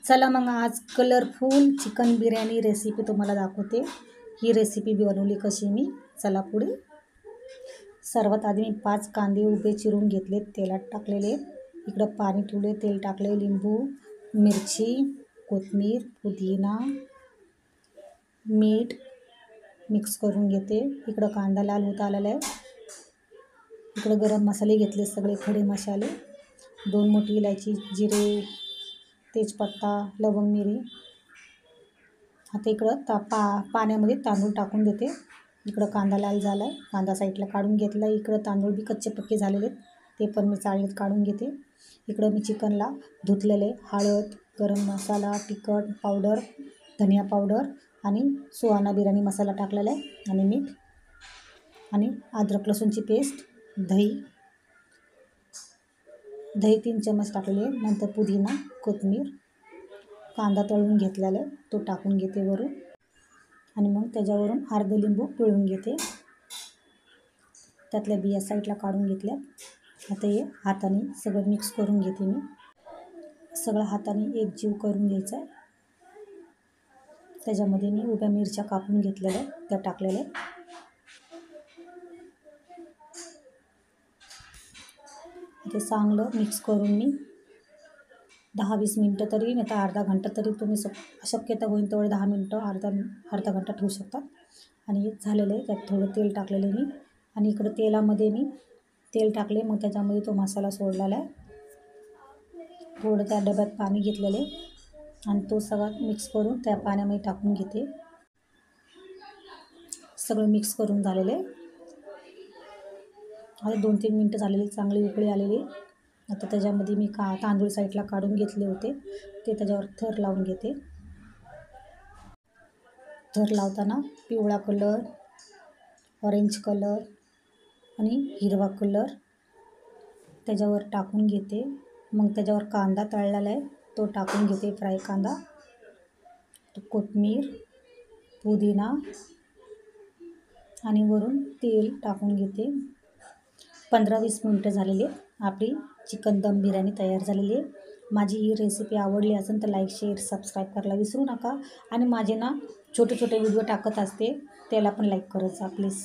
चला मग आज कलरफुल चिकन बिर्याणी रेसिपी तुम्हाला दाखवते। ही रेसिपी बनवली कशी मी, चला पुढे। सर्वात आधी मी 5 कांदे उभे चिरून घेतले, तेलात टाकलेले। इकडं पाणी ठेवले, तेल टाकले, लिंबू, मिरची, कोथिंबीर, पुदिना, मीठ मिक्स करून घेते। इकडं कांदा लाल होत आलेला आहे। इकडं गरम मसाले घेतले, सगळे खडे मसाले, 2 मोठी इलायची, जिरे, तेजपत्ता, लवंग, मिरी। आता इकडं पाण्यामध्ये तांदूळ टाकून देते। इकडं कांदा लाल झाला आहे, कांदा साईडला काढून घेतला। इकडं तांदूळ बी कच्चे पक्के झालेले आहेत, ते पण मी चाळणीत काढून घेते। इकडं मी चिकनला धुतलेले, हळद, गरम मसाला, तिखट पावडर, धनिया पावडर आणि सुहाना बिर्याणी मसाला टाकलेला आहे आणि मीठ आणि अद्रक लसूणची पेस्ट, दही 3 चम्मच टाकलेले। नंतर पुदिना, कोथिंबीर, कांदा तळून घेतलेला आहे तो टाकून घेते वरून आणि मग त्याच्यावरून अर्धे लिंबू पिळून घेते। त्यातल्या बिया साईडला काढून घेतल्या। आता हे हाताने सगळं मिक्स करून घेते मी। सगळं हाताने एकजीव करून घ्यायचं आहे। त्याच्यामध्ये मी उभ्या मिरच्या कापून घेतलेल्या त्या टाकलेल्या। ते चांगलं मिक्स करून मी 10-20 मिनटं तरी, नाही तर अर्धा घंटा तरी तुम्ही शक्यता होईल तेवढे 10 मिनटं, अर्धा घंटा ठेवू शकता। आणि हे झालेलं आहे। त्यात थोडं तेल टाकलेलं मी आणि इकडं तेलामध्ये मी तेल टाकले, मग त्याच्यामध्ये तो मसाला सोडलेला आहे। थोडं त्या डब्यात पाणी घेतलेले आणि तो सगळं मिक्स करून त्या पाण्यामध्ये टाकून घेते। सगळं मिक्स करून झालेलं आहे। आता 2-3 मिनटं झालेली, चांगली उकळी आलेली। आता त्याच्यामध्ये मी तांदूळ साईडला काढून घेतले होते, ते त्याच्यावर थर लावून घेते। थर लावताना पिवळा कलर, ऑरेंज कलर आणि हिरवा कलर त्याच्यावर टाकून घेते। मग त्याच्यावर कांदा तळलेला आहे तो टाकून घेते, फ्राय कांदा, कोथिंबीर, पुदिना आणि वरून तेल टाकून घेते। 15-20 मिनटं झालेली, आपली चिकन दम बिर्याणी तयार झालेली आहे। माझी ही रेसिपी आवडली असेल तर लाईक, शेअर, सबस्क्राईब करायला विसरू नका। आणि माझे छोटे छोटे व्हिडिओ टाकत असते, त्याला पण लाईक करत जा प्लीज।